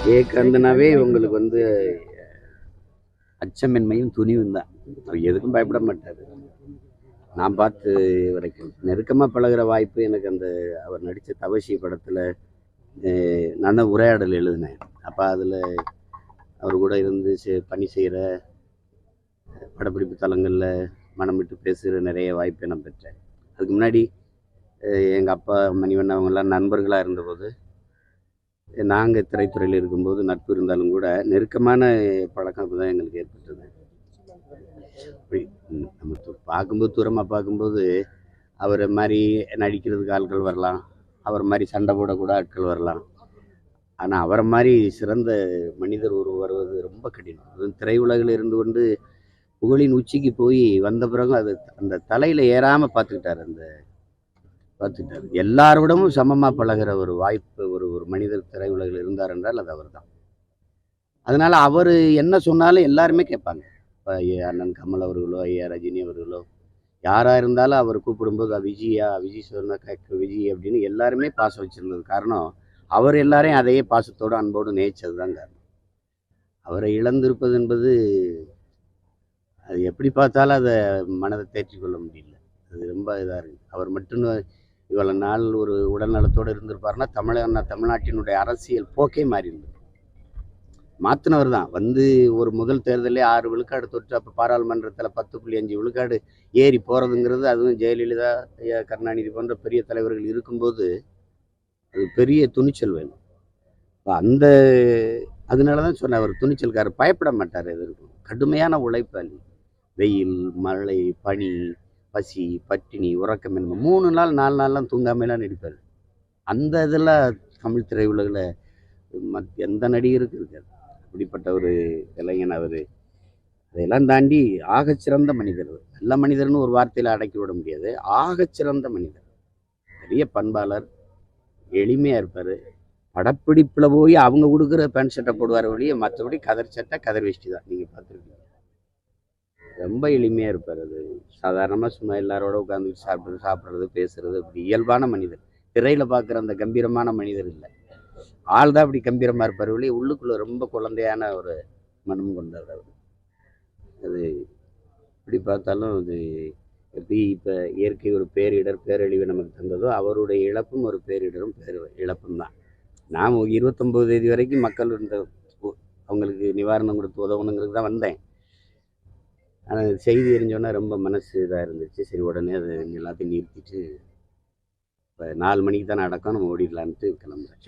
விவேகானந்தனாவே உங்களுக்கு அச்சமின்மையும் துணிவும் தான். அவர் எதுக்கும் பயப்பட மாட்டார். நான் பார்த்து வரைக்கும் நெருக்கமாக பழகிற வாய்ப்பு எனக்கு அவர் நடித்த தவசி படத்தில் நான் தான் உரையாடல் எழுதினேன். அப்போ அதில் அவர் கூட இருந்து பணி செய்கிற படப்பிடிப்பு தலங்களில் மனம் விட்டு பேசுகிற நிறைய வாய்ப்பை நான் பெற்றேன். அதுக்கு முன்னாடி எங்கள் அப்பா மணிவண்ணன் அவங்கெல்லாம் நண்பர்களாக இருந்தபோது, நாங்கள் திரைத்துறையில் இருக்கும்போது நட்பு இருந்தாலும் கூட நெருக்கமான பழக்கம் தான் எங்களுக்கு ஏற்பட்டது. நம்ம பார்க்கும்போது தூரமாக பார்க்கும்போது அவரை மாதிரி நடிக்கிறதுக்கு ஆட்கள் வரலாம், அவர் மாதிரி சண்டை போடக்கூட ஆட்கள் வரலாம். ஆனால் அவரை மாதிரி சிறந்த மனிதர் வருவது ரொம்ப கடினம். அதுவும் திரையுலகில் இருந்து கொண்டு புகழின் உச்சிக்கு போய் வந்த பிறகு அது அந்த தலையில் ஏறாமல் பார்த்துக்கிட்டார். எல்லாரோடமும் சமமாக பழகிற ஒரு வாய்ப்பு ஒரு மனிதர் திரையுலகில் இருந்தார் என்றால் அது அவர் தான். அதனால் அவர் என்ன சொன்னாலும் எல்லாருமே கேட்பாங்க. இப்போ அண்ணன் கமல் அவர்களோ, ஐயா ரஜினி அவர்களோ, யாராக இருந்தாலும் அவர் கூப்பிடும்போது விஜய் சொன்ன விஜய் அப்படின்னு எல்லாருமே பாசம் வச்சுருந்தது காரணம், அவர் எல்லாரையும் அதையே பாசத்தோடு அன்போடு நேசித்தது தான் காரணம். அவரை இழந்திருப்பது என்பது அது எப்படி பார்த்தாலும் அதை மனதை தேற்றிக் கொள்ள முடியல. அது ரொம்ப இதாக இருக்குது. அவர் மட்டும் இவ்வளோ நாள் ஒரு உடல்நலத்தோடு இருந்திருப்பாருன்னா தமிழ்நாட்டினுடைய அரசியல் போக்கே மாறி இருந்தது. மாற்றினவர் தான். ஒரு முதல் தேர்தலே 6 விழுக்காடு தொட்டு அப்போ பாராளுமன்றத்தில் 10.5 விழுக்காடு ஏறி போகிறதுங்கிறது, அதுவும் ஜெயலலிதா, ஐயா கருணாநிதி போன்ற பெரிய தலைவர்கள் இருக்கும்போது அது பெரிய துணிச்சல் வேணும். அதனால தான் சொன்னேன், அவர் துணிச்சல்காரர், பயப்பட மாட்டார். எதற்கும் கடுமையான உழைப்பாளி. வெயில், மழை, பனி, பசி, பட்டினி, உறக்கமின்மை 3 நாள் 4 நாள்லாம் தூங்காமலாம் நடிப்பார். அந்த இதெல்லாம் தமிழ் திரையுலகில் எந்த நடிகருக்கு இருக்காது. அப்படிப்பட்ட ஒரு இளைஞன் அவர். அதையெல்லாம் தாண்டி ஆகச்சிறந்த மனிதர். நல்ல மனிதர்னு ஒரு வார்த்தையில் அடக்கி விட முடியாது. ஆகச்சிறந்த மனிதர், பெரிய பண்பாளர், எளிமையாக இருப்பார். படப்பிடிப்பில் போய் அவங்க கொடுக்குற பேண்ட் சட்டை போடுவார் வழியே, மற்றபடி கதர் சட்டை கதர் வேஷ்டி தான். நீங்கள் பார்த்துருக்கீங்க. ரொம்ப எளிமையாக இருப்பார். அது சாதாரணமாக சும்மா எல்லாரோட உட்காந்து சாப்பிட்றது பேசுறது, அப்படி இயல்பான மனிதர். திரையில் பார்க்குற அந்த கம்பீரமான மனிதர் இல்லை. ஆள் தான் அப்படி கம்பீரமாக இருப்பார் வழி, உள்ளுக்குள்ளே ரொம்ப குழந்தையான ஒரு மனம் கொண்டவர் அவர். அது இப்படி பார்த்தாலும் அது எப்படி இப்போ இயற்கை ஒரு பேரழிவு நமக்கு தந்ததோ, அவருடைய இழப்பும் ஒரு பேரிடரும் இழப்பும் தான். நான் 29 தேதி வரைக்கும் மக்கள் அவங்களுக்கு நிவாரணம் கொடுத்து உதவணுங்கிறது தான் வந்தேன். ஆனால் செய்தி எரிஞ்சோன்னா ரொம்ப மனசு இதாக இருந்துச்சு. சரி, உடனே அதை எல்லாத்தையும் நிறுத்திட்டு இப்போ 4 மணிக்கு தான் நடக்கும், நம்ம ஓடிடலான்ட்டு கிளம்புறேன்.